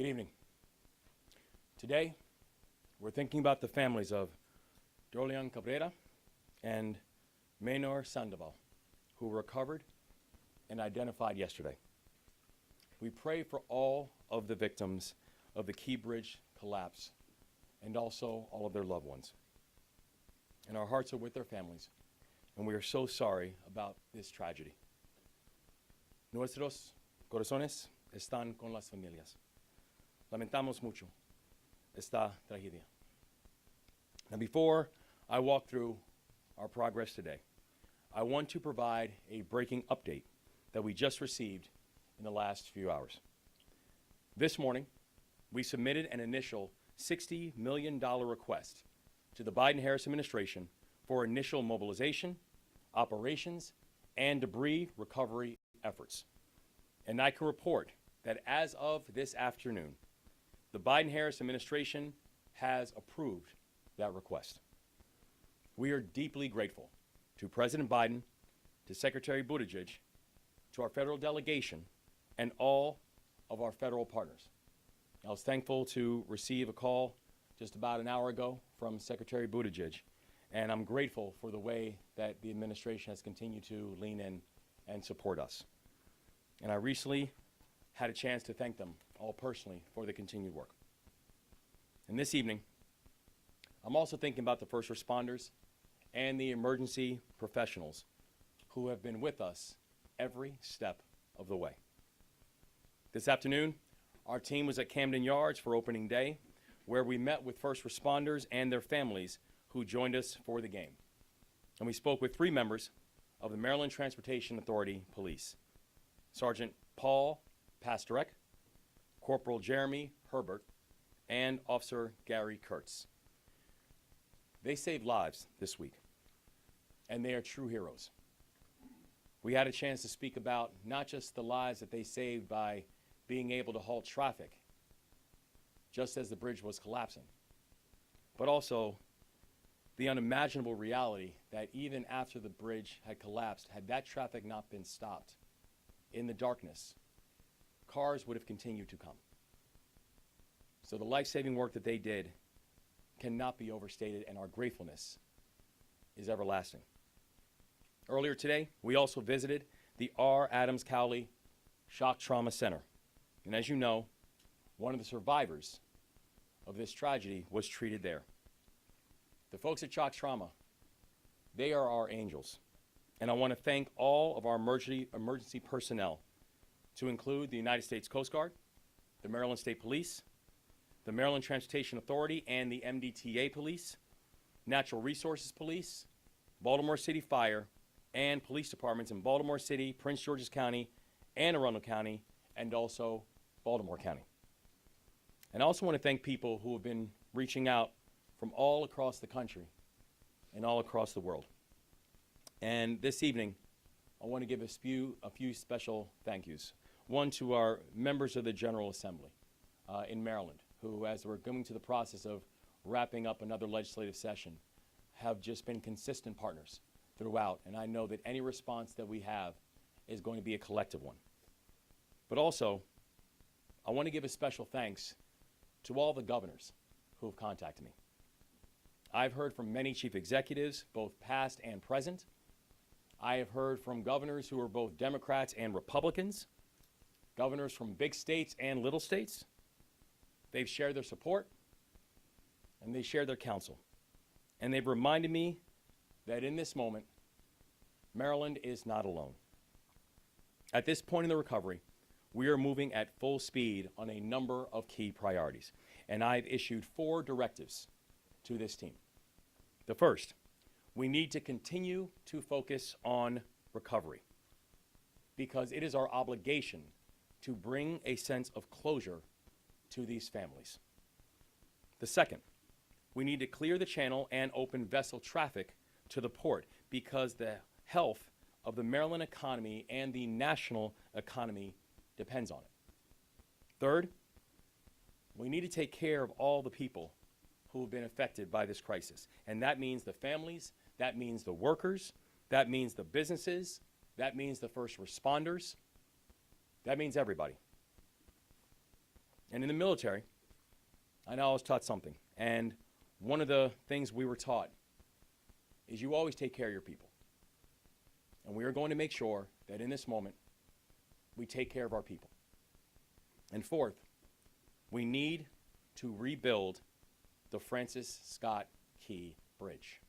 Good evening. Today, we're thinking about the families of Dolian Cabrera and Menor Sandoval, who were recovered and identified yesterday. We pray for all of the victims of the Key Bridge collapse and also all of their loved ones. And our hearts are with their families, and we are so sorry about this tragedy. Nuestros corazones están con las familias. Lamentamos mucho esta tragedia. Now, before I walk through our progress today, I want to provide a breaking update that we just received in the last few hours. This morning, we submitted an initial $60 million request to the Biden-Harris administration for initial mobilization, operations, and debris recovery efforts. And I can report that as of this afternoon, the Biden-Harris administration has approved that request. We are deeply grateful to President Biden, to Secretary Buttigieg, to our federal delegation, and all of our federal partners. I was thankful to receive a call just about an hour ago from Secretary Buttigieg, and I'm grateful for the way that the administration has continued to lean in and support us. And I recently had a chance to thank them all personally for the continued work. And this evening, I'm also thinking about the first responders and the emergency professionals who have been with us every step of the way. This afternoon, our team was at Camden Yards for opening day, where we met with first responders and their families who joined us for the game. And we spoke with 3 members of the Maryland Transportation Authority Police: Sergeant Paul Pastorek, Corporal Jeremy Herbert, and Officer Gary Kurtz. They saved lives this week, and they are true heroes. We had a chance to speak about not just the lives that they saved by being able to halt traffic just as the bridge was collapsing, but also the unimaginable reality that even after the bridge had collapsed, had that traffic not been stopped in the darkness, cars would have continued to come. So the life-saving work that they did cannot be overstated, and our gratefulness is everlasting. Earlier today, we also visited the R. Adams Cowley Shock Trauma Center. And as you know, one of the survivors of this tragedy was treated there. The folks at Shock Trauma, they are our angels. And I want to thank all of our emergency personnel, to include the United States Coast Guard, the Maryland State Police, the Maryland Transportation Authority and the MDTA Police, Natural Resources Police, Baltimore City Fire, and police departments in Baltimore City, Prince George's County, Anne Arundel County, and also Baltimore County. And I also want to thank people who have been reaching out from all across the country and all across the world. And this evening, I want to give a few special thank yous. One to our members of the General Assembly in Maryland, who, as we're going through the process of wrapping up another legislative session, have just been consistent partners throughout. And I know that any response that we have is going to be a collective one. But also, I want to give a special thanks to all the governors who have contacted me. I've heard from many chief executives, both past and present. I have heard from governors who are both Democrats and Republicans, governors from big states and little states. They've shared their support, and they shared their counsel. And they've reminded me that in this moment, Maryland is not alone. At this point in the recovery, we are moving at full speed on a number of key priorities. And I've issued 4 directives to this team. The first, we need to continue to focus on recovery, because it is our obligation to bring a sense of closure to these families. The second, we need to clear the channel and open vessel traffic to the port, because the health of the Maryland economy and the national economy depends on it. Third, we need to take care of all the people who have been affected by this crisis. And that means the families, that means the workers, that means the businesses, that means the first responders, that means everybody. And in the military, I know I was taught something. And one of the things we were taught is you always take care of your people. And we are going to make sure that in this moment, we take care of our people. And fourth, we need to rebuild the Francis Scott Key Bridge.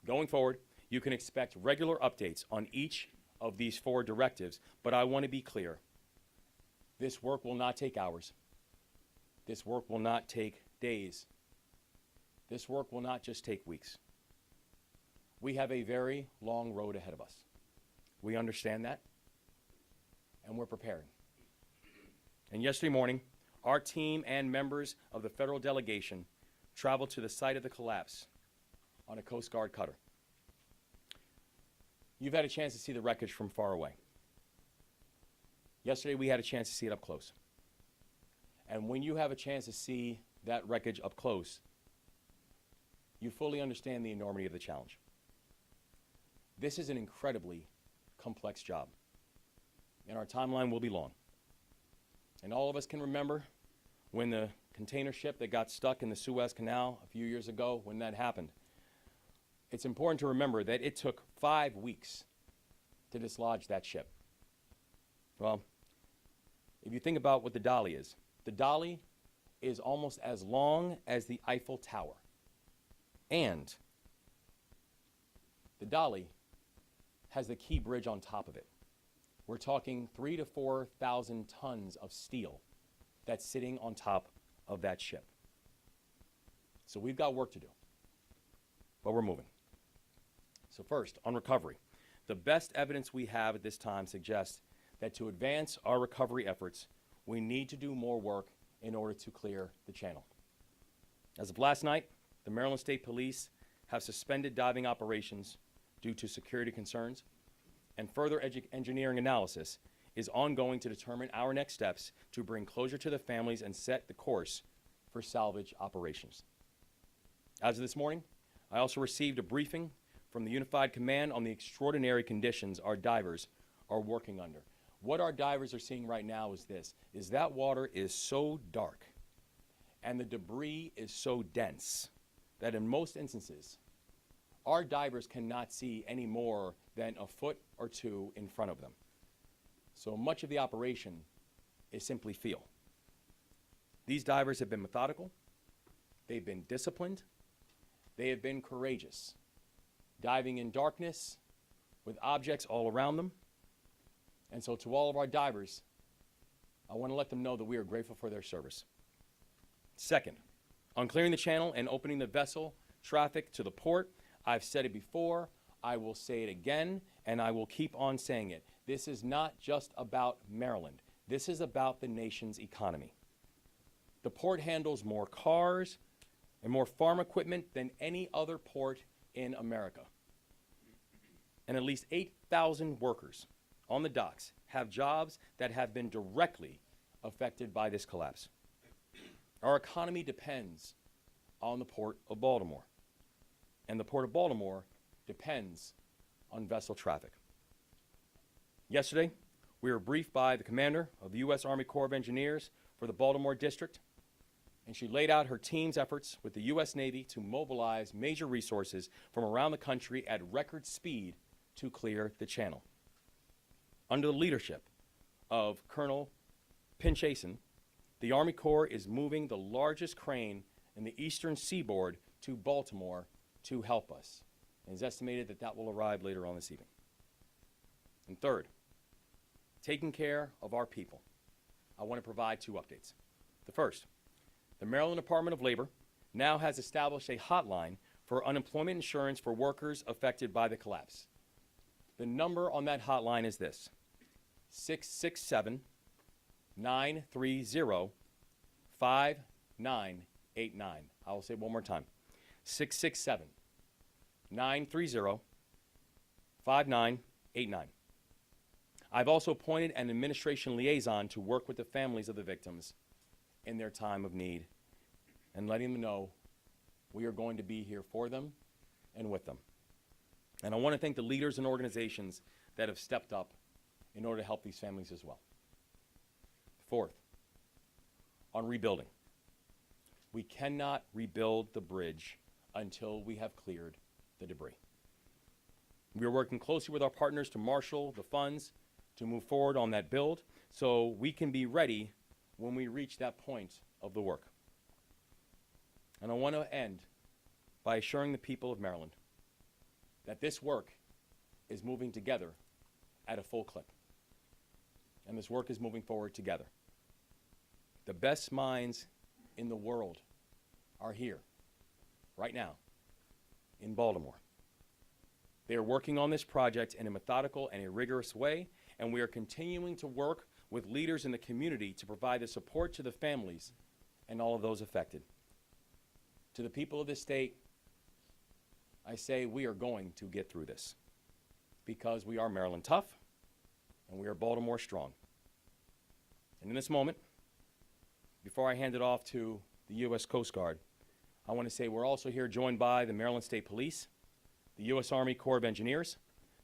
Going forward, you can expect regular updates on each of these 4 directives, but I want to be clear. This work will not take hours. This work will not take days. This work will not just take weeks. We have a very long road ahead of us. We understand that, and we're preparing. And yesterday morning, our team and members of the federal delegation traveled to the site of the collapse on a Coast Guard cutter. You've had a chance to see the wreckage from far away. Yesterday, we had a chance to see it up close. And when you have a chance to see that wreckage up close, you fully understand the enormity of the challenge. This is an incredibly complex job, and our timeline will be long. And all of us can remember when the container ship that got stuck in the Suez Canal a few years ago, when that happened. It's important to remember that it took 5 weeks to dislodge that ship. Well, if you think about what the dolly is, the dolly is almost as long as the Eiffel Tower. And the dolly has the key bridge on top of it. We're talking 3,000 to 4,000 tons of steel that's sitting on top of that ship. So we've got work to do, but we're moving. So first, on recovery, the best evidence we have at this time suggests that to advance our recovery efforts, we need to do more work in order to clear the channel. As of last night, the Maryland State Police have suspended diving operations due to security concerns, and further engineering analysis is ongoing to determine our next steps to bring closure to the families and set the course for salvage operations. As of this morning, I also received a briefing from the Unified Command on the extraordinary conditions our divers are working under. What our divers are seeing right now is this, is that water is so dark and the debris is so dense that in most instances, our divers cannot see any more than a foot or 2 in front of them. So much of the operation is simply feel. These divers have been methodical, they've been disciplined, they have been courageous, diving in darkness with objects all around them. And so to all of our divers, I want to let them know that we are grateful for their service. Second, on clearing the channel and opening the vessel traffic to the port, I've said it before, I will say it again, and I will keep on saying it. This is not just about Maryland. This is about the nation's economy. The port handles more cars and more farm equipment than any other port in America. And at least 8,000 workers on the docks have jobs that have been directly affected by this collapse. Our economy depends on the Port of Baltimore, and the Port of Baltimore depends on vessel traffic. Yesterday, we were briefed by the commander of the U.S. Army Corps of Engineers for the Baltimore District, and she laid out her team's efforts with the U.S. Navy to mobilize major resources from around the country at record speed to clear the channel. Under the leadership of Colonel Pinchason, the Army Corps is moving the largest crane in the eastern seaboard to Baltimore to help us. And it's estimated that that will arrive later on this evening. And third, taking care of our people. I want to provide 2 updates. The first, the Maryland Department of Labor now has established a hotline for unemployment insurance for workers affected by the collapse. The number on that hotline is this, 667-930-5989. I will say it one more time, 667-930-5989. I've also appointed an administration liaison to work with the families of the victims in their time of need and letting them know we are going to be here for them and with them. And I want to thank the leaders and organizations that have stepped up in order to help these families as well. Fourth, on rebuilding. We cannot rebuild the bridge until we have cleared the debris. We are working closely with our partners to marshal the funds to move forward on that build so we can be ready when we reach that point of the work. And I want to end by assuring the people of Maryland that this work is moving together at a full clip. And this work is moving forward together. The best minds in the world are here, right now, in Baltimore. They are working on this project in a methodical and a rigorous way, and we are continuing to work with leaders in the community to provide the support to the families and all of those affected. To the people of this state, I say we are going to get through this because we are Maryland tough and we are Baltimore strong. And in this moment, before I hand it off to the U.S. Coast Guard, I want to say we're also here joined by the Maryland State Police, the U.S. Army Corps of Engineers,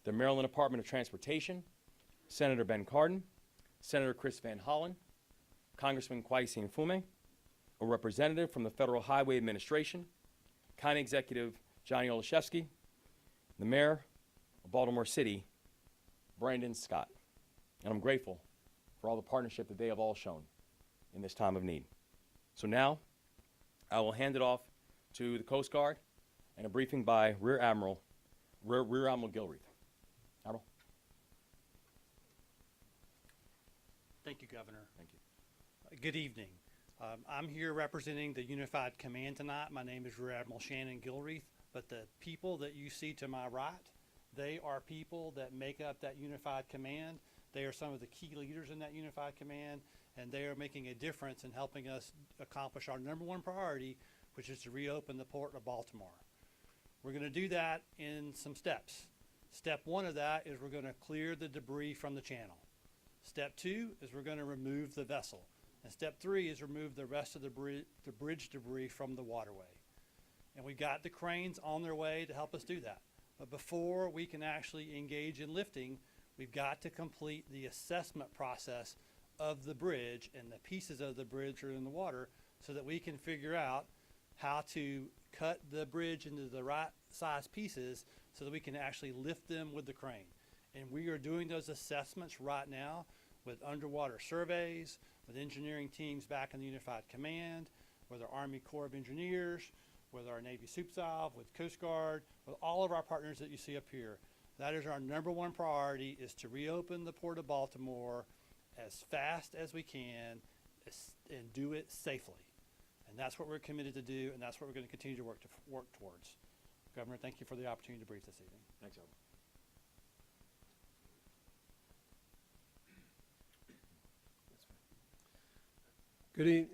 the Maryland Department of Transportation, Senator Ben Cardin, Senator Chris Van Hollen, Congressman Kwesi Mfume, a representative from the Federal Highway Administration, County Executive Johnny Olszewski, the Mayor of Baltimore City, Brandon Scott. And I'm grateful for all the partnership that they have all shown in this time of need. So now, I will hand it off to the Coast Guard and a briefing by Rear Admiral Gilreath. Admiral. Thank you, Governor. Thank you. Good evening. I'm here representing the Unified Command tonight. My name is Rear Admiral Shannon Gilreath, but the people that you see to my right, they are people that make up that Unified Command. They are some of the key leaders in that Unified Command, and they are making a difference in helping us accomplish our number one priority, which is to reopen the Port of Baltimore. We're going to do that in some steps. Step one of that is we're going to clear the debris from the channel. Step two is we're going to remove the vessel. And step three is remove the rest of the bridge debris from the waterway. And we've got the cranes on their way to help us do that. But before we can actually engage in lifting, we've got to complete the assessment process of the bridge and the pieces of the bridge that are in the water so that we can figure out how to cut the bridge into the right size pieces so that we can actually lift them with the crane. And we are doing those assessments right now with underwater surveys, with engineering teams back in the Unified Command, with our Army Corps of Engineers, with our Navy SUPSALV, with Coast Guard, with all of our partners that you see up here. That is our number one priority, is to reopen the Port of Baltimore as fast as we can and do it safely. And that's what we're committed to do, and that's what we're going to continue to work towards. Governor, thank you for the opportunity to brief this evening. Thanks, Admiral.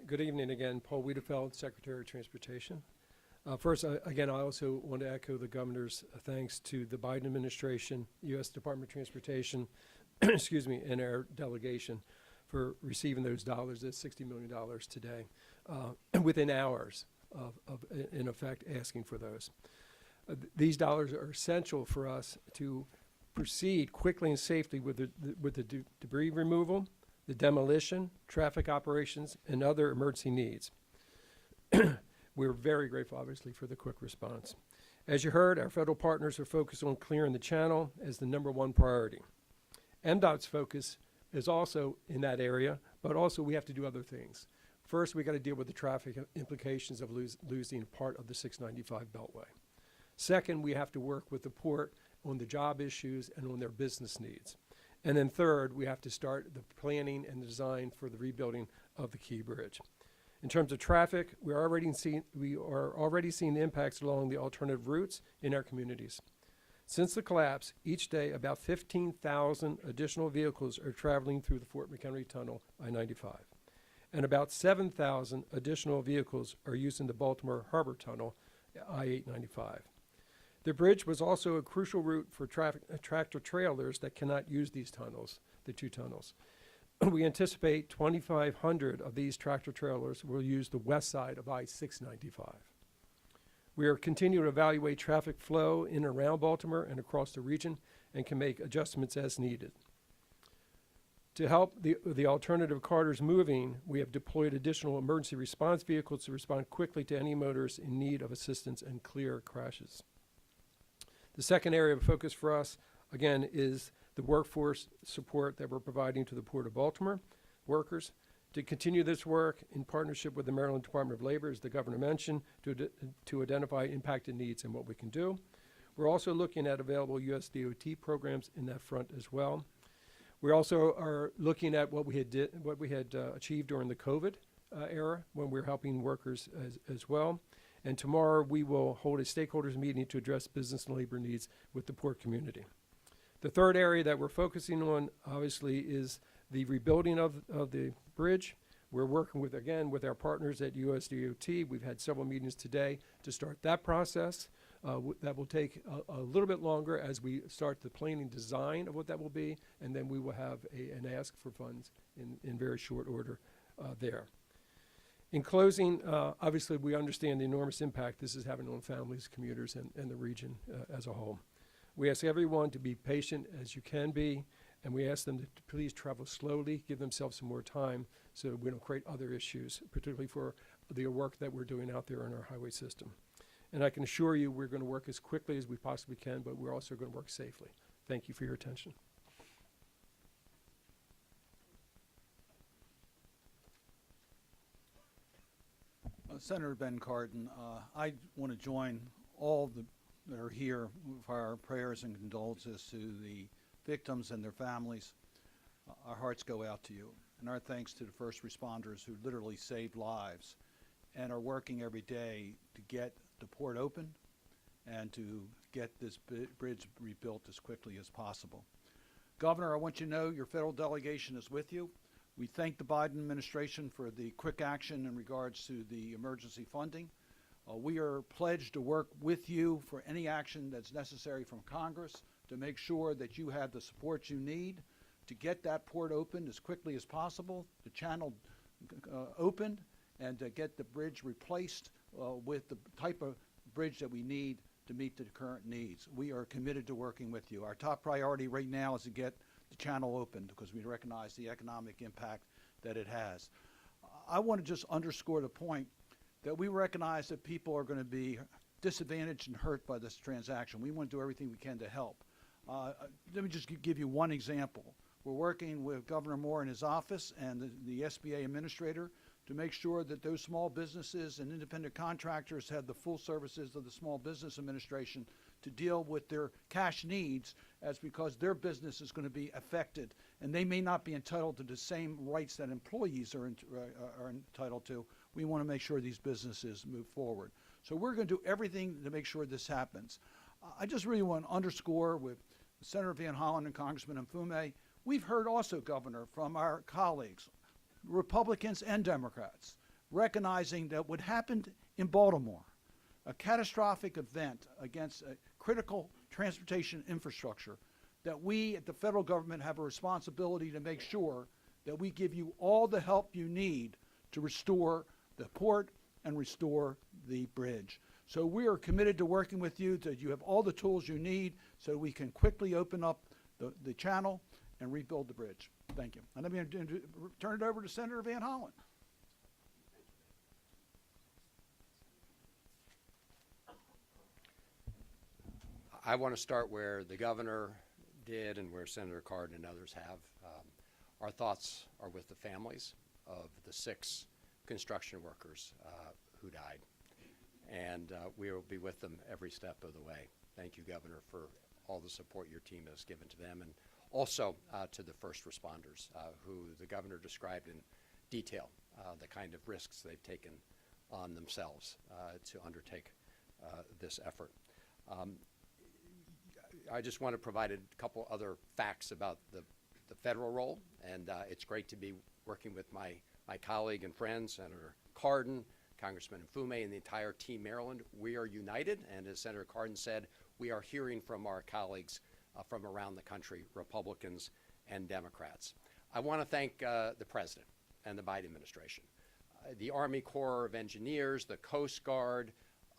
Good evening again. Paul Wiedefeld, Secretary of Transportation. First, again, I also want to echo the Governor's thanks to the Biden administration, U.S. Department of Transportation, excuse me, and our delegation for receiving those dollars, that's $60 million today, within hours of, in effect, asking for those. These dollars are essential for us to proceed quickly and safely with the debris removal, the demolition, traffic operations, and other emergency needs. We're very grateful, obviously, for the quick response. As you heard, our federal partners are focused on clearing the channel as the number one priority. MDOT's focus is also in that area, but also we have to do other things. First, we got to deal with the traffic implications of losing part of the 695 Beltway. Second, we have to work with the port on the job issues and on their business needs. And then third, we have to start the planning and design for the rebuilding of the Key Bridge. In terms of traffic, we are already seeing the impacts along the alternative routes in our communities. Since the collapse, each day about 15,000 additional vehicles are traveling through the Fort McHenry Tunnel, I-95. And about 7,000 additional vehicles are using the Baltimore Harbor Tunnel, I-895. The bridge was also a crucial route for tractor trailers that cannot use these tunnels, the two tunnels. We anticipate 2,500 of these tractor trailers will use the west side of I-695. We are continuing to evaluate traffic flow in and around Baltimore and across the region and can make adjustments as needed. To help the alternative corridors moving, we have deployed additional emergency response vehicles to respond quickly to any motorists in need of assistance and clear crashes. The second area of focus for us, again, is the workforce support that we're providing to the Port of Baltimore workers. To continue this work in partnership with the Maryland Department of Labor, as the governor mentioned, to identify impacted needs and what we can do. We're also looking at available US DOT programs in that front as well. We also are looking at what we had achieved during the COVID era when we were helping workers as well. And tomorrow we will hold a stakeholders meeting to address business and labor needs with the port community. The third area that we're focusing on, obviously, is the rebuilding of the bridge. We're working with, again, with our partners at USDOT. We've had several meetings today to start that process. That will take a little bit longer as we start the planning design of what that will be, and then we will have an ask for funds in very short order there. In closing, obviously we understand the enormous impact this is having on families, commuters, and the region as a whole. We ask everyone to be patient as you can be, and we ask them to please travel slowly, give themselves some more time so we don't create other issues, particularly for the work that we're doing out there in our highway system. And I can assure you we're going to work as quickly as we possibly can, but we're also going to work safely. Thank you for your attention. Senator Ben Cardin, I want to join all that are here with our prayers and condolences to the victims and their families. Our hearts go out to you, and our thanks to the first responders who literally saved lives and are working every day to get the port open and to get this bridge rebuilt as quickly as possible. Governor, I want you to know your federal delegation is with you. We thank the Biden administration for the quick action in regards to the emergency funding. We are pledged to work with you for any action that's necessary from Congress to make sure that you have the support you need to get that port opened as quickly as possible, the channel opened, and to get the bridge replaced with the type of bridge that we need to meet the current needs. We are committed to working with you. Our top priority right now is to get the channel opened because we recognize the economic impact that it has. I want to just underscore the point that we recognize that people are going to be disadvantaged and hurt by this transaction. We want to do everything we can to help. Let me just give you one example. We're working with Governor Moore in his office and the SBA administrator to make sure that those small businesses and independent contractors have the full services of the Small Business Administration to deal with their cash needs, as because their business is going to be affected and they may not be entitled to the same rights that employees are entitled to. We want to make sure these businesses move forward. So we're going to do everything to make sure this happens. I just really want to underscore with Senator Van Hollen and Congressman Mfume, we've heard also, Governor, from our colleagues, Republicans and Democrats, recognizing that what happened in Baltimore, a catastrophic event against a critical transportation infrastructure, that we at the federal government have a responsibility to make sure that we give you all the help you need to restore the port and restore the bridge. So we are committed to working with you, that you have all the tools you need so we can quickly open up the channel and rebuild the bridge. Thank you. And let me turn it over to Senator Van Hollen. I want to start where the governor did and where Senator Cardin and others have. Our thoughts are with the families of the 6 construction workers who died. And we will be with them every step of the way. Thank you, Governor, for all the support your team has given to them, and also to the first responders who the governor described in detail, the kind of risks they've taken on themselves to undertake this effort. I just want to provide a couple other facts about the federal role, and it's great to be working with my colleague and friend, Senator Cardin, Congressman Mfume, and the entire Team Maryland. We are united, and as Senator Cardin said, we are hearing from our colleagues from around the country, Republicans and Democrats. I want to thank the President and the Biden administration, the Army Corps of Engineers, the Coast Guard,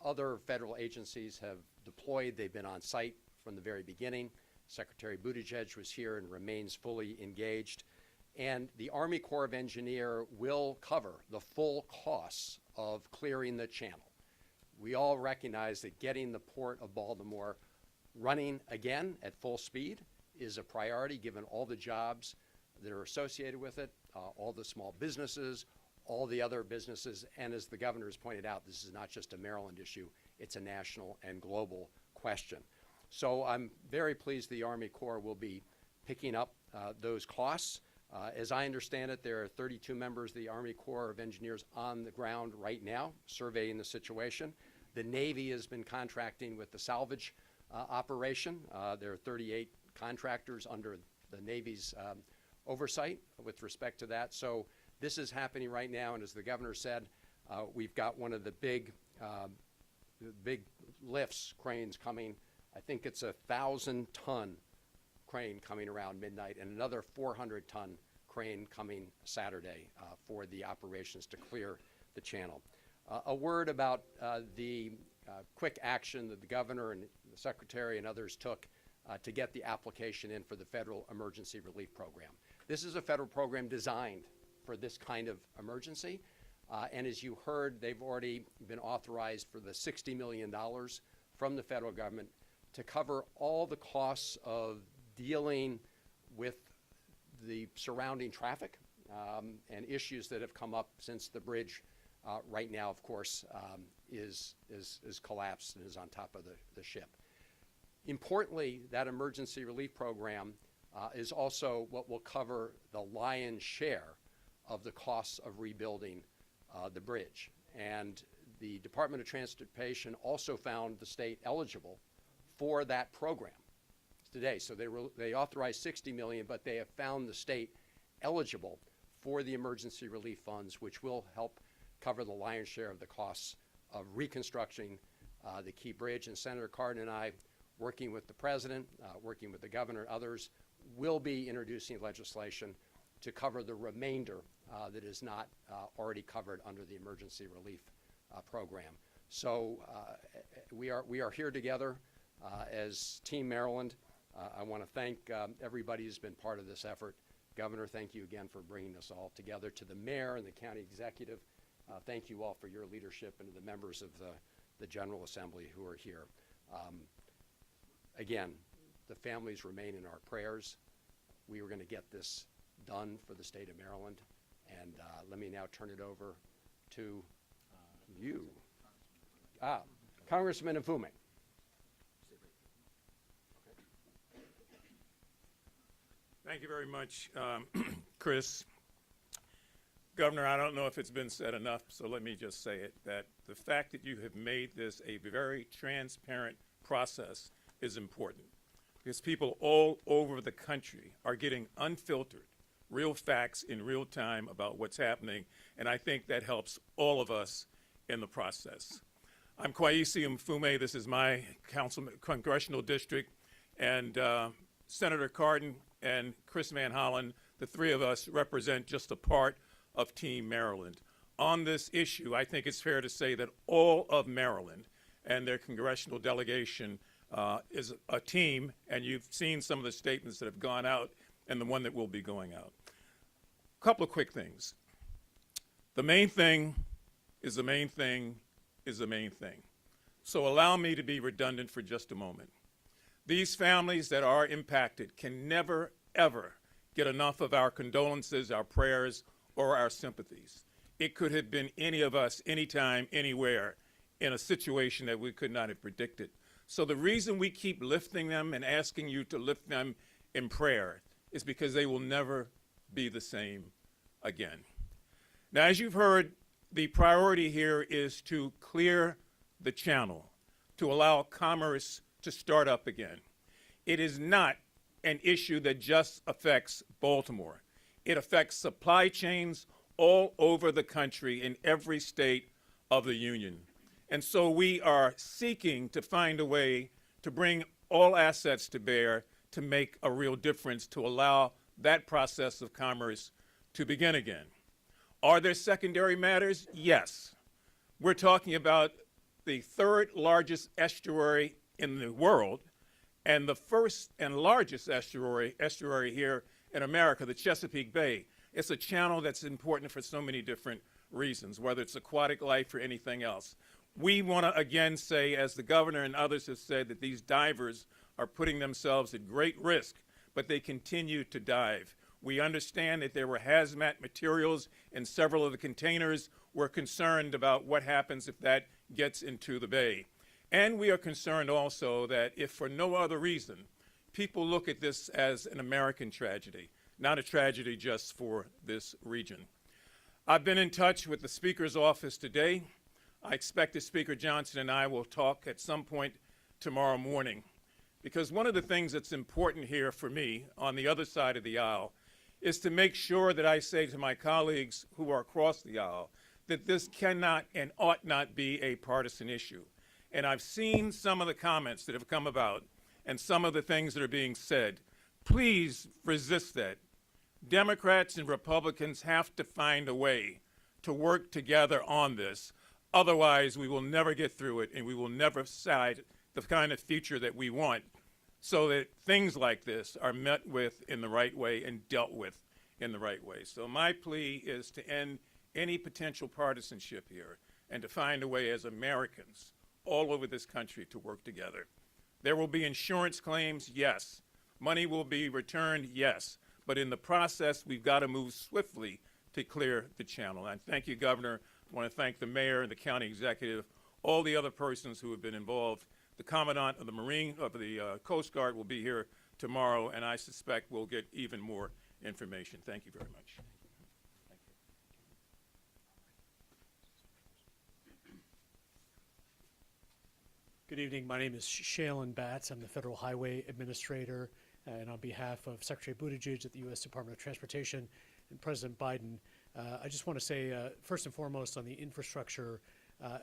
other federal agencies have deployed. They've been on site from the very beginning. Secretary Buttigieg was here and remains fully engaged. And the Army Corps of Engineers will cover the full costs of clearing the channel. We all recognize that getting the Port of Baltimore running again at full speed is a priority given all the jobs that are associated with it, all the small businesses, all the other businesses, and as the governor has pointed out, this is not just a Maryland issue, it's a national and global question. So I'm very pleased the Army Corps will be picking up those costs. As I understand it, there are 32 members of the Army Corps of Engineers on the ground right now surveying the situation. The Navy has been contracting with the salvage operation. There are 38 contractors under the Navy's oversight with respect to that. So this is happening right now, and as the governor said, we've got one of the big lifts, cranes coming. I think it's a 1,000-ton crane coming around midnight, and another 400-ton crane coming Saturday for the operations to clear the channel. A word about the quick action that the governor and the secretary and others took to get the application in for the Federal Emergency Relief Program. This is a federal program designed for this kind of emergency. And as you heard, they've already been authorized for the $60 million from the federal government to cover all the costs of dealing with the surrounding traffic and issues that have come up since the bridge right now, of course, is collapsed and is on top of the ship. Importantly, that emergency relief program is also what will cover the lion's share of the costs of rebuilding the bridge. And the Department of Transportation also found the state eligible for that program today. So they authorized $60 million, but they have found the state eligible for the emergency relief funds, which will help cover the lion's share of the costs of reconstructing the key bridge. And Senator Cardin and I, working with the president, working with the governor and others, will be introducing legislation to cover the remainder that is not already covered under the emergency relief program. So we are here together as Team Maryland. I want to thank everybody who's been part of this effort. Governor, thank you again for bringing us all together. To the mayor and the county executive, thank you all for your leadership, and to the members of the General Assembly who are here. Again, the families remain in our prayers. We are going to get this done for the state of Maryland. And let me now turn it over to you. Congressman Mfume. Thank you very much, Chris. Governor, I don't know if it's been said enough, so let me just say it, that the fact that you have made this a very transparent process is important, because people all over the country are getting unfiltered, real facts in real time about what's happening, and I think that helps all of us in the process. I'm Kwesi Mfume. This is my congressional district, and Senator Cardin and Chris Van Hollen, the three of us represent just a part of Team Maryland. On this issue, I think it's fair to say that all of Maryland and their congressional delegation is a team, and you've seen some of the statements that have gone out and the one that will be going out. A couple of quick things. The main thing is the main thing is the main thing. So allow me to be redundant for just a moment. These families that are impacted can never, ever get enough of our condolences, our prayers, or our sympathies. It could have been any of us, anytime, anywhere, in a situation that we could not have predicted. So the reason we keep lifting them and asking you to lift them in prayer is because they will never be the same again. Now, as you've heard, the priority here is to clear the channel, to allow commerce to start up again. It is not an issue that just affects Baltimore. It affects supply chains all over the country in every state of the union. And so we are seeking to find a way to bring all assets to bear to make a real difference, to allow that process of commerce to begin again. Are there secondary matters? Yes. We're talking about the third largest estuary in the world and the first and largest estuary here in America, the Chesapeake Bay. It's a channel that's important for so many different reasons, whether it's aquatic life or anything else. We want to again say, as the governor and others have said, that these divers are putting themselves at great risk, but they continue to dive. We understand that there were hazmat materials in several of the containers. We're concerned about what happens if that gets into the bay. And we are concerned also that if for no other reason, people look at this as an American tragedy, not a tragedy just for this region. I've been in touch with the Speaker's office today. I expect that Speaker Johnson and I will talk at some point tomorrow morning, because one of the things that's important here for me on the other side of the aisle is to make sure that I say to my colleagues who are across the aisle that this cannot and ought not be a partisan issue. And I've seen some of the comments that have come about and some of the things that are being said. Please resist that. Democrats and Republicans have to find a way to work together on this. Otherwise, we will never get through it, and we will never decide the kind of future that we want, so that things like this are met with in the right way and dealt with in the right way. So my plea is to end any potential partisanship here and to find a way as Americans all over this country to work together. There will be insurance claims, yes. Money will be returned, yes. But in the process, we've got to move swiftly to clear the channel. And thank you, Governor. I want to thank the mayor and the county executive, all the other persons who have been involved. The Commandant of the Coast Guard will be here tomorrow, and I suspect we'll get even more information. Thank you very much. Good evening. My name is Shailen Batts. I'm the Federal Highway Administrator, and on behalf of Secretary Buttigieg at the U.S. Department of Transportation and President Biden, I just want to say, first and foremost, on the infrastructure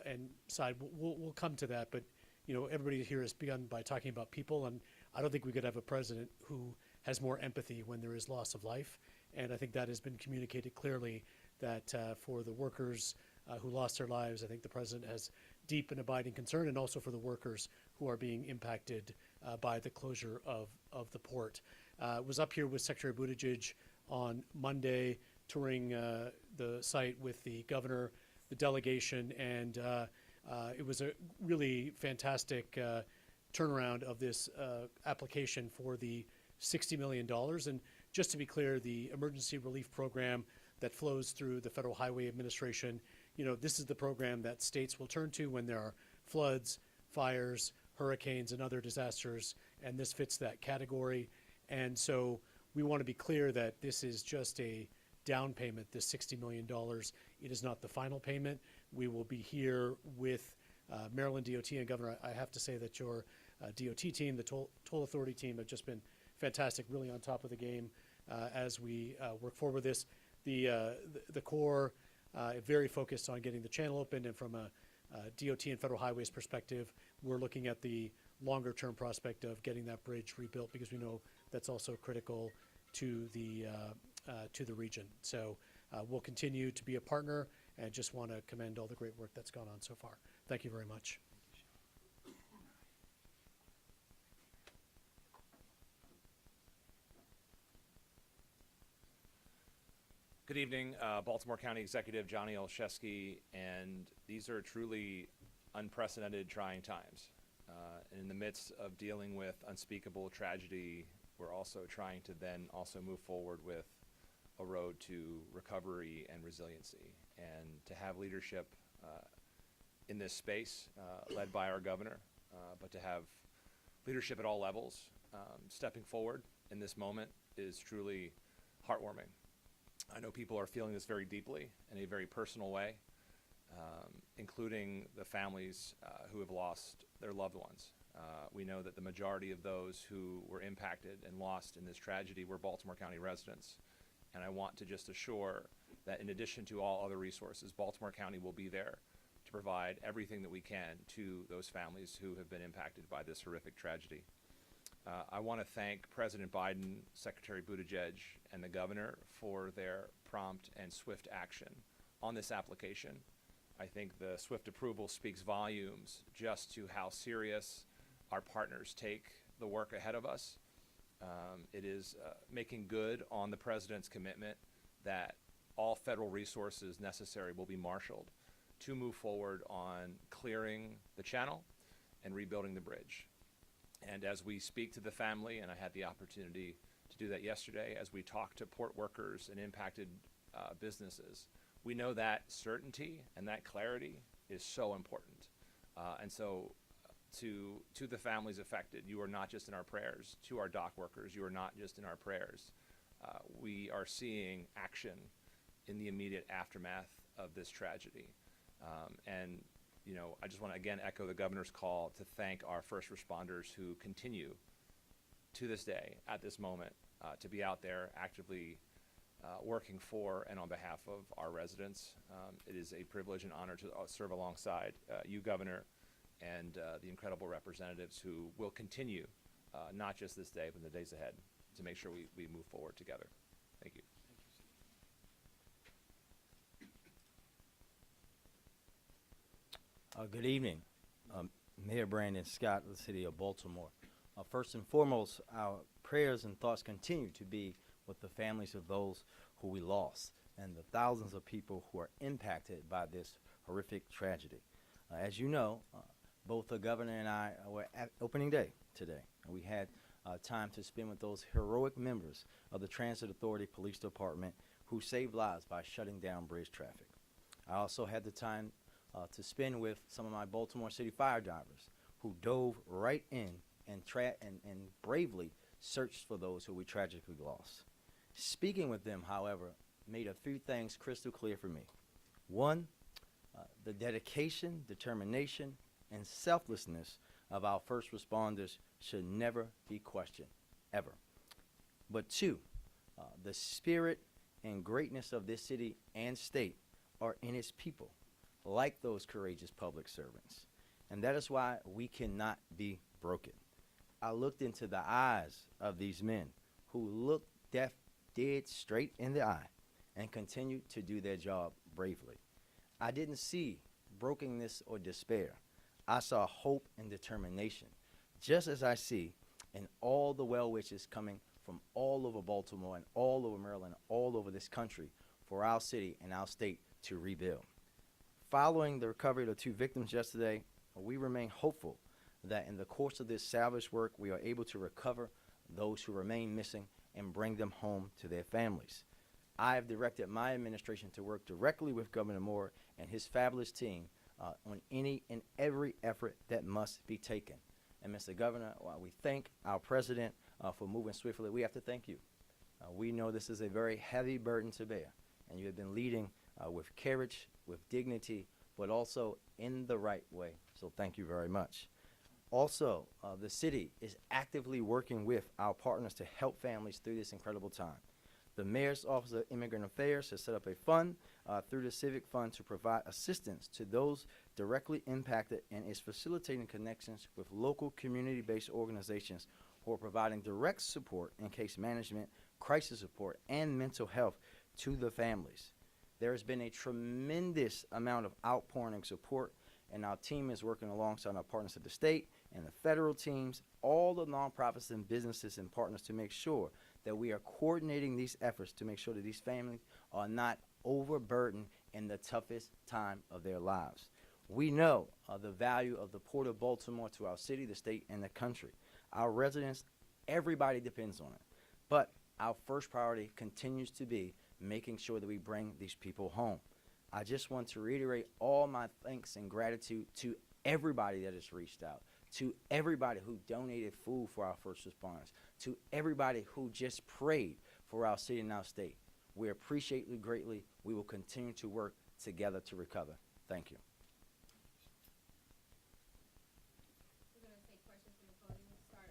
and side, we'll come to that, but you know, everybody here has begun by talking about people, and I don't think we could have a president who has more empathy when there is loss of life, and I think that has been communicated clearly that for the workers who lost their lives, I think the president has deep and abiding concern, and also for the workers who are being impacted by the closure of the port. Was up here with Secretary Buttigieg on Monday, touring the site with the governor, the delegation, and it was a really fantastic turnaround of this application for the $60 million. And just to be clear, the emergency relief program that flows through the Federal Highway Administration, you know, this is the program that states will turn to when there are floods, fires, hurricanes, and other disasters, and this fits that category. And so we want to be clear that this is just a down payment, this $60 million. It is not the final payment. We will be here with Maryland DOT, and Governor, I have to say that your DOT team, the toll authority team, have just been fantastic, really on top of the game as we work forward with this. The Corps very focused on getting the channel open, and from a DOT and Federal Highways perspective, we're looking at the longer term prospect of getting that bridge rebuilt, because we know that's also critical to the region. So we'll continue to be a partner, and just want to commend all the great work that's gone on so far. Thank you very much. Good evening, Baltimore County Executive Johnny Olszewski, and these are truly unprecedented, trying times. In the midst of dealing with unspeakable tragedy, we're also trying to then also move forward with a road to recovery and resiliency, and to have leadership in this space led by our governor, but to have leadership at all levels stepping forward in this moment is truly heartwarming. I know people are feeling this very deeply in a very personal way, including the families who have lost their loved ones. We know that the majority of those who were impacted and lost in this tragedy were Baltimore County residents. And I want to just assure that in addition to all other resources, Baltimore County will be there to provide everything that we can to those families who have been impacted by this horrific tragedy. I want to thank President Biden, Secretary Buttigieg, and the governor for their prompt and swift action on this application. I think the swift approval speaks volumes just to how serious our partners take the work ahead of us. It is making good on the president's commitment that all federal resources necessary will be marshaled to move forward on clearing the channel and rebuilding the bridge. And as we speak to the family, and I had the opportunity to do that yesterday, as we talk to port workers and impacted businesses, we know that certainty and that clarity is so important. And so to the families affected, you are not just in our prayers. To our dock workers, you are not just in our prayers. We are seeing action in the immediate aftermath of this tragedy. And you know, I just want to again echo the governor's call to thank our first responders who continue to this day, at this moment, to be out there actively working for and on behalf of our residents. It is a privilege and honor to serve alongside you, Governor, and the incredible representatives who will continue, not just this day, but in the days ahead, to make sure we move forward together. Thank you. Good evening. Mayor Brandon Scott of the City of Baltimore. First and foremost, our prayers and thoughts continue to be with the families of those who we lost and the thousands of people who are impacted by this horrific tragedy. As you know, both the governor and I were at opening day today, and we had time to spend with those heroic members of the Transit Authority Police Department who saved lives by shutting down bridge traffic. I also had the time to spend with some of my Baltimore City fire divers who dove right in and bravely searched for those who we tragically lost. Speaking with them, however, made a few things crystal clear for me. One, the dedication, determination, and selflessness of our first responders should never be questioned, ever. But two, the spirit and greatness of this city and state are in its people, like those courageous public servants. And that is why we cannot be broken. I looked into the eyes of these men who looked death dead straight in the eye and continued to do their job bravely. I didn't see brokenness or despair. I saw hope and determination, just as I see in all the well wishes coming from all over Baltimore and all over Maryland, all over this country for our city and our state to rebuild. Following the recovery of the two victims yesterday, we remain hopeful that in the course of this salvage work, we are able to recover those who remain missing and bring them home to their families. I have directed my administration to work directly with Governor Moore and his fabulous team on any and every effort that must be taken. And Mr. Governor, while we thank our president for moving swiftly, we have to thank you. We know this is a very heavy burden to bear, and you have been leading with courage, with dignity, but also in the right way. So thank you very much. Also, the city is actively working with our partners to help families through this incredible time. The Mayor's Office of Immigrant Affairs has set up a fund through the Civic Fund to provide assistance to those directly impacted and is facilitating connections with local community-based organizations who are providing direct support in case management, crisis support, and mental health to the families. There has been a tremendous amount of outpouring and support, and our team is working alongside our partners at the state and the federal teams, all the nonprofits and businesses and partners to make sure that we are coordinating these efforts to make sure that these families are not overburdened in the toughest time of their lives. We know the value of the Port of Baltimore to our city, the state, and the country. Our residents, everybody depends on it. But our first priority continues to be making sure that we bring these people home. I just want to reiterate all my thanks and gratitude to everybody that has reached out, to everybody who donated food for our first responders, to everybody who just prayed for our city and our state. We appreciate you greatly. We will continue to work together to recover. Thank you. We're going to take questions from the podium. Start.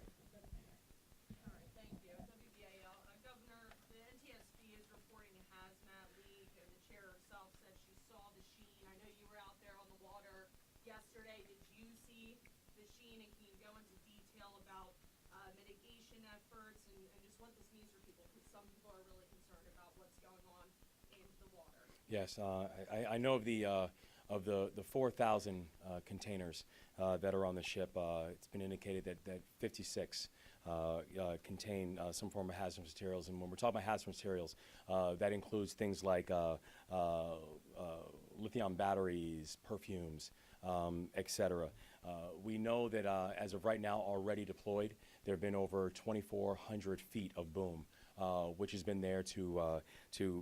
All right, thank you. WBAL. Governor, the NTSB is reporting a hazmat leak, and the chair herself said she saw the sheen. I know you were out there on the water yesterday. Did you see the sheen, and can you go into detail about mitigation efforts and just what this means for people? Because some people are really concerned about what's going on in the water. Yes, I know of the 4,000 containers that are on the ship. It's been indicated that 56 contain some form of hazardous materials. And when we're talking about hazardous materials, that includes things like lithium batteries, perfumes, etc. We know that as of right now, already deployed, there have been over 2,400 feet of boom, which has been there to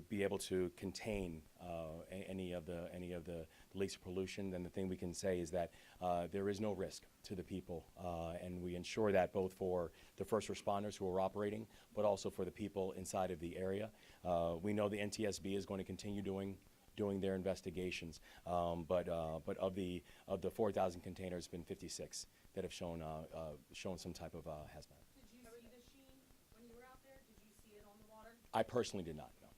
be able to contain any of the leaks of pollution. Then the thing we can say is that there is no risk to the people, and we ensure that both for the first responders who are operating, but also for the people inside of the area. We know the NTSB is going to continue doing their investigations, but of the 4,000 containers, it's been 56 that have shown some type of hazmat. Did you see the sheen when you were out there? Did you see it on the water? I personally did not know.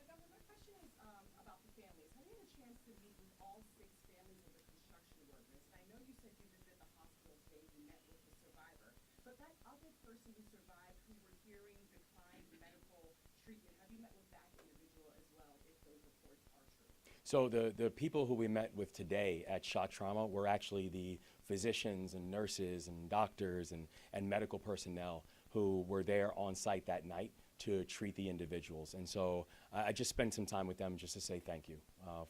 Governor, my question is about the families. Have you had a chance to meet with all 6 families of the construction workers? And I know you said you visited the hospital today, you met with the survivor, but that other person who survived, who were hearing declined medical treatment, have you met with that individual as well, if those reports are true? So the people who we met with today at Shock Trauma were actually the physicians and nurses and doctors and medical personnel who were there on site that night to treat the individuals. And so I just spent some time with them just to say thank you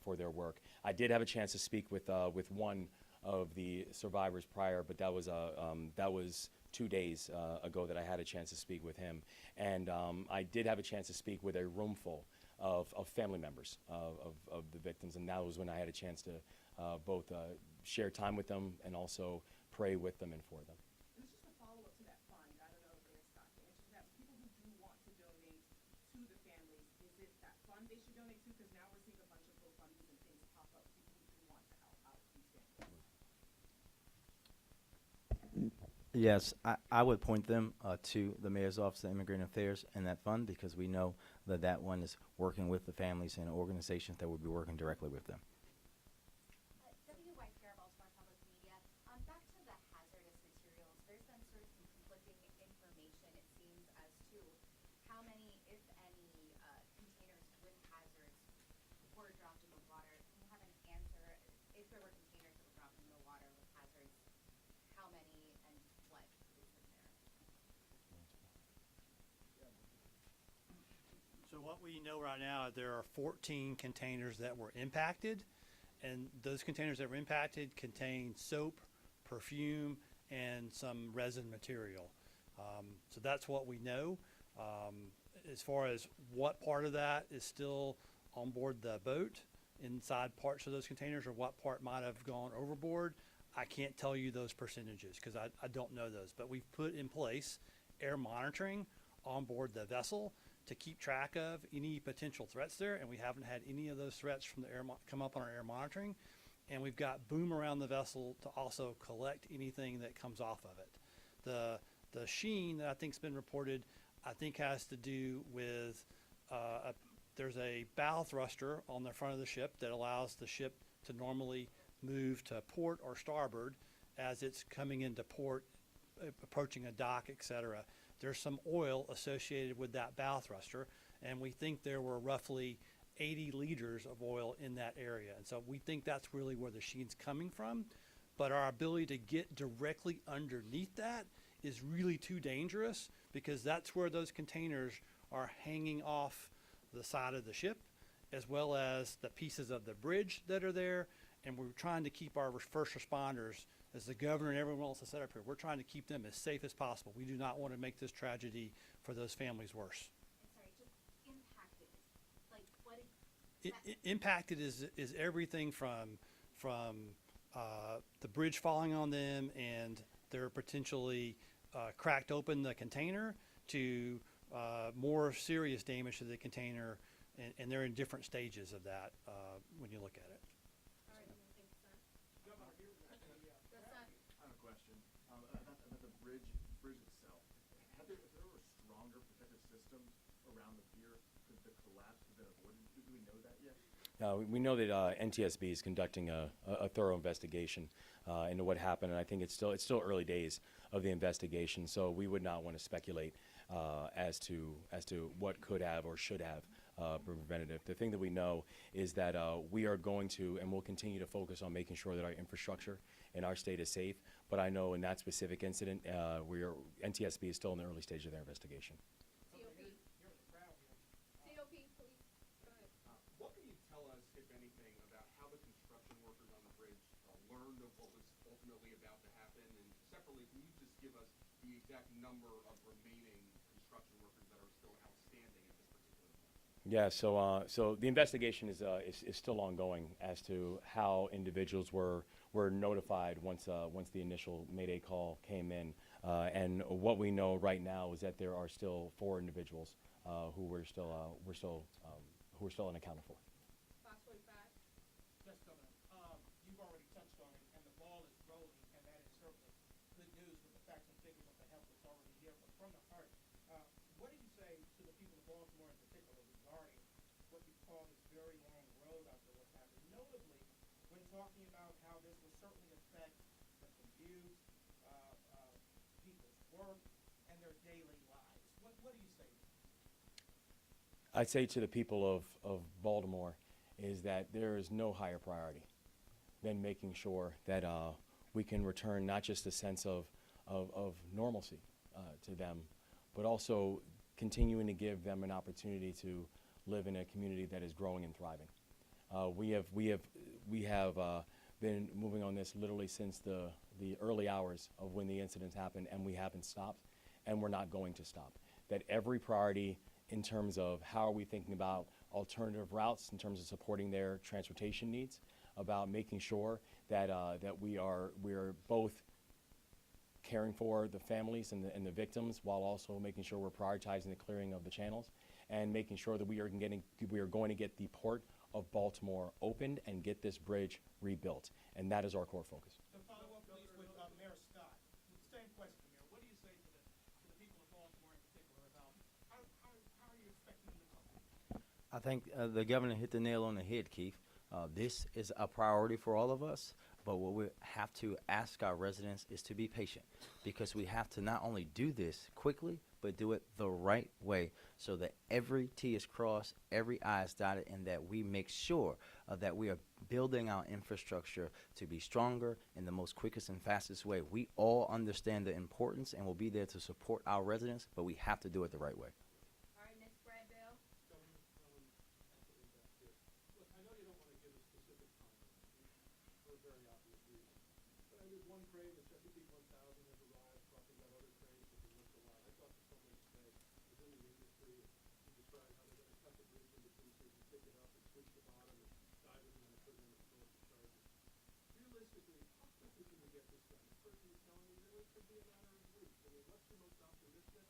for their work. I did have a chance to speak with one of the survivors prior, but that was 2 days ago that I had a chance to speak with him. And I did have a chance to speak with a room full of family members of the victims, and that was when I had a chance to both share time with them and also pray with them and for them. It was just a follow-up to that fund. I don't know if there's Scott to answer that. People who do want to donate to the families, is it that fund they should donate to? Because now we're seeing a bunch of GoFundMes and things pop up, people who do want to help out these families. Yes, I would point them to the Mayor's Office of Immigrant Affairs and that fund, because we know that that one is working with the families and organizations that would be working directly with them. WY PR, Baltimore Public Media. Back to the hazardous materials, there's been sort of some conflicting information, it seems, as to how many, if any, containers with hazards were dropped in the water. Can you have an answer, if there were containers that were dropped in the water with hazards, how many and what is in there? So what we know right now, there are 14 containers that were impacted, and those containers that were impacted contain soap, perfume, and some resin material. So that's what we know. As far as what part of that is still on board the boat, inside parts of those containers, or what part might have gone overboard, I can't tell you those percentages because I don't know those. But we've put in place air monitoring on board the vessel to keep track of any potential threats there, and we haven't had any of those threats from the air come up on our air monitoring. And we've got boom around the vessel to also collect anything that comes off of it. The sheen that I think's been reported, I think has to do with there's a bow thruster on the front of the ship that allows the ship to normally move to port or starboard as it's coming into port, approaching a dock, etc. There's some oil associated with that bow thruster, and we think there were roughly 80 liters of oil in that area. And so we think that's really where the sheen's coming from. But our ability to get directly underneath that is really too dangerous, because that's where those containers are hanging off the side of the ship, as well as the pieces of the bridge that are there. And we're trying to keep our first responders, as the governor and everyone else has set up here, we're trying to keep them as safe as possible. We do not want to make this tragedy for those families worse. And sorry, just impacted, like what Impacted is everything from the bridge falling on them and they're potentially cracked open the container, to more serious damage to the container, and they're in different stages of that when you look at it. All right, I'm gonna take the son. The son. I have a question about the bridge itself. If there were stronger protective systems around the pier, could the collapse have been avoided? Do we know that yet? We know that NTSB is conducting a thorough investigation into what happened, and I think it's still early days of the investigation. So we would not want to speculate as to what could have or should have been preventative. The thing that we know is that we are going to and will continue to focus on making sure that our infrastructure in our state is safe, but I know in that specific incident, NTSB is still in the early stage of their investigation. COP. COP, please. Go ahead. What can you tell us, if anything, about how the construction workers on the bridge learned of what was ultimately about to happen? And separately, can you just give us the exact number of remaining construction workers that are still outstanding at this particular point? Yeah, so the investigation is still ongoing as to how individuals were notified once the initial Mayday call came in, and what we know right now is that there are still 4 individuals who we're still unaccounted for. Fox 45. Yes, Governor. You've already touched on it, and the ball is rolling, and that is certainly good news with the facts and figures of the help that's already here. But from the heart, what do you say to the people of Baltimore in particular regarding what you call this very long road after what's happened? Notably, when talking about how this will certainly affect the commute, people's work, and their daily lives. What do you say to them? I'd say to the people of Baltimore is that there is no higher priority than making sure that we can return not just a sense of normalcy to them, but also continuing to give them an opportunity to live in a community that is growing and thriving. We have been moving on this literally since the early hours of when the incidents happened, and we haven't stopped, and we're not going to stop. That every priority in terms of how are we thinking about alternative routes in terms of supporting their transportation needs, about making sure that we are both caring for the families and the victims while also making sure we're prioritizing the clearing of the channels and making sure that we are going to get the Port of Baltimore opened and get this bridge rebuilt. And that is our core focus. To follow up, please, with Mayor Scott. Same question, Mayor. What do you say to the people of Baltimore in particular about how are you expecting them to come? I think the governor hit the nail on the head, Keith. This is a priority for all of us, but what we have to ask our residents is to be patient, because we have to not only do this quickly, but do it the right way so that every T is crossed, every I is dotted, and that we make sure that we are building our infrastructure to be stronger in the most quickest and fastest way. We all understand the importance and will be there to support our residents, but we have to do it the right way. All right, Ms. Brad Bell. Governor, absolutely back here. Look, I know you don't want to give a specific timeline for a very obvious reason, but I did one crane, the Chesapeake 1000 has arrived, talking about other cranes that have missed a lot. I talked to someone today who's in the industry, who described how they're going to cut the bridge into pieces and pick it up and switch the bottom and dive it in and put it in the explosive charges. Realistically, how quickly can we get this done? The person was telling me that it could be a matter of weeks. I mean, what's your most optimistic?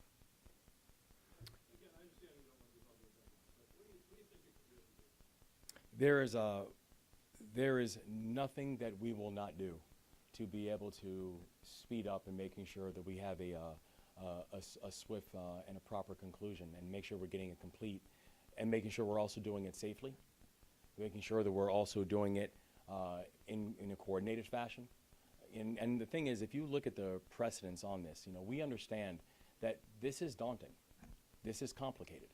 Again, I understand you don't want to be talking about that, but what do you think it could really be? There is nothing that we will not do to be able to speed up and making sure that we have a swift and a proper conclusion, and make sure we're getting it complete, and making sure we're also doing it safely, making sure that we're also doing it in a coordinated fashion. And the thing is, if you look at the precedents on this, we understand that this is daunting. This is complicated.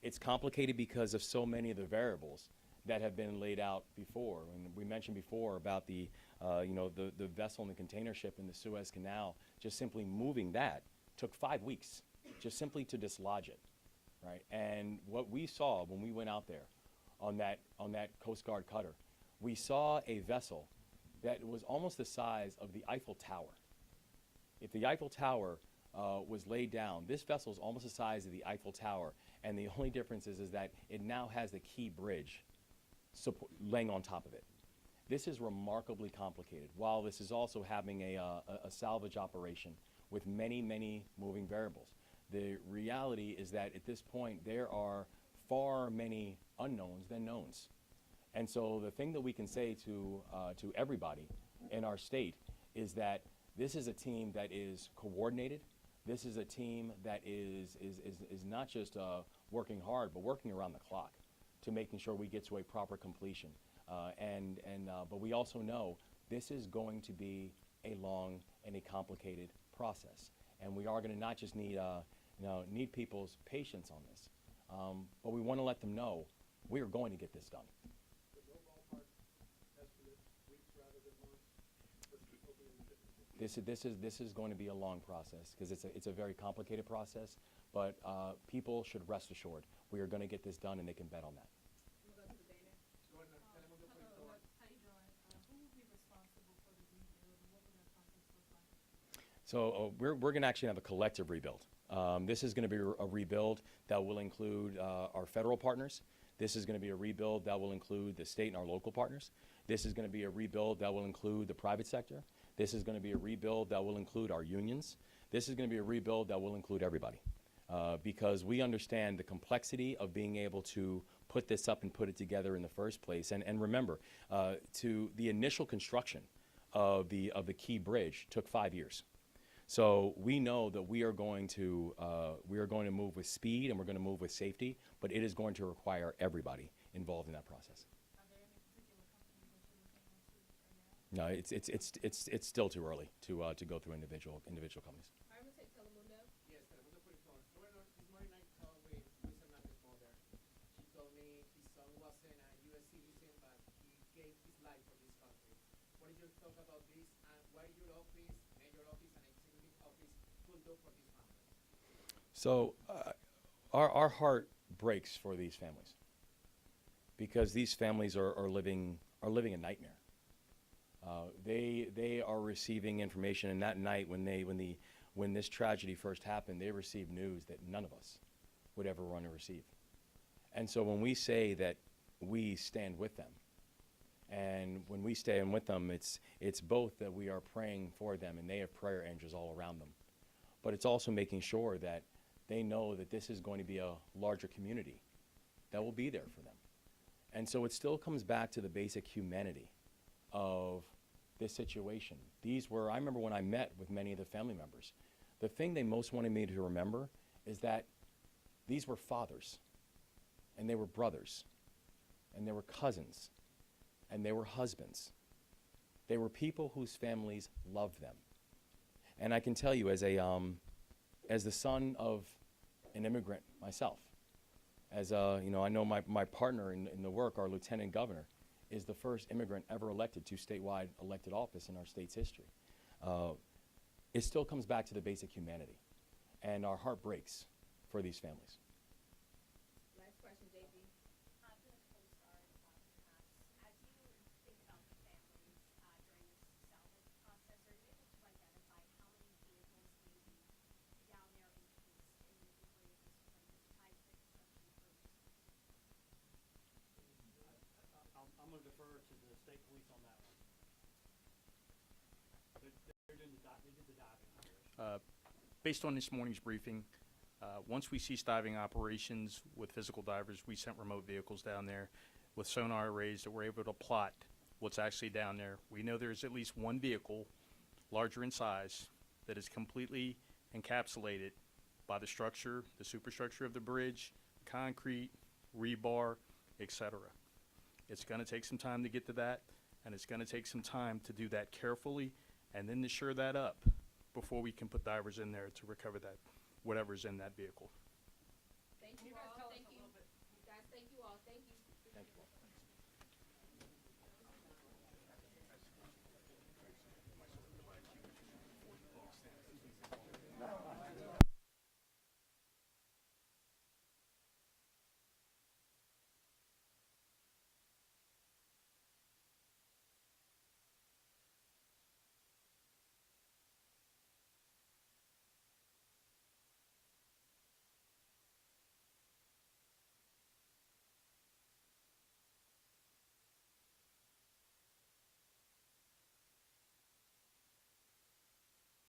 It's complicated because of so many of the variables that have been laid out before. And we mentioned before about the vessel and the container ship in the Suez Canal. Just simply moving that took 5 weeks, just simply to dislodge it, right? And what we saw when we went out there on that Coast Guard cutter, we saw a vessel that was almost the size of the Eiffel Tower. If the Eiffel Tower was laid down, this vessel is almost the size of the Eiffel Tower, and the only difference is that it now has the key bridge laying on top of it. This is remarkably complicated, while this is also having a salvage operation with many, many moving variables. The reality is that at this point, there are far many unknowns than knowns. And so the thing that we can say to everybody in our state is that this is a team that is coordinated. This is a team that is not just working hard, but working around the clock to making sure we get to a proper completion. But we also know this is going to be a long and a complicated process, and we are going to not just need people's patience on this, but we want to let them know we are going to get this done. But no ballpark estimates, weeks rather than months, versus hoping in the different. This is going to be a long process because it's a very complicated process. But people should rest assured we are going to get this done, and they can bet on that. We'll go to the banner. Hello, how you doing? Who will be responsible for the rebuild, and what will that process look like? So we're going to actually have a collective rebuild. This is going to be a rebuild that will include our federal partners. This is going to be a rebuild that will include the state and our local partners. This is going to be a rebuild that will include the private sector. This is going to be a rebuild that will include our unions. This is going to be a rebuild that will include everybody. Because we understand the complexity of being able to put this up and put it together in the first place. And remember, to the initial construction of the key bridge took 5 years. So we know that we are going to move with speed and we're going to move with safety, but it is going to require everybody involved in that process. Are there any particular companies that you're looking into right now? No, it's still too early to go through individual companies. All right, I'm gonna take Telemundo. Yes, Telemundo Puerto. Bueno, this morning I talked with Luis Hernandez's mother. She told me his son wasn't a U.S. citizen, but he gave his life for this country. What is your thought about this, and what your office, mayor office, and executive office could do for these families? So our heart breaks for these families because these families are living a nightmare. They are receiving information, and that night when this tragedy first happened, they received news that none of us would ever want to receive. And so when we say that we stand with them, and when we stand with them, it's both that we are praying for them, and they have prayer angels all around them, but it's also making sure that they know that this is going to be a larger community that will be there for them. And so it still comes back to the basic humanity of this situation. I remember when I met with many of the family members, the thing they most wanted me to remember is that these were fathers, and they were brothers, and they were cousins, and they were husbands. They were people whose families loved them. And I can tell you, as the son of an immigrant myself, I know my partner in the work, our lieutenant governor, is the first immigrant ever elected to statewide elected office in our state's history. It still comes back to the basic humanity, and our heart breaks for these families. Last question, JB. To the co-star, perhaps, as you think about the families during this salvage process, are you able to identify how many vehicles may be down there encased in the debris at this point that tied to the construction crews? I'm gonna defer to the state police on that one. They did the diving operation. Based on this morning's briefing, once we ceased diving operations with physical divers, we sent remote vehicles down there with sonar arrays that were able to plot what's actually down there. We know there's at least one vehicle, larger in size, that is completely encapsulated by the structure, the superstructure of the bridge, concrete, rebar, etc. It's going to take some time to get to that, and it's going to take some time to do that carefully and then to shore that up before we can put divers in there to recover that, whatever's in that vehicle. Thank you all, thank you. Guys, thank you all, thank you. Thank you.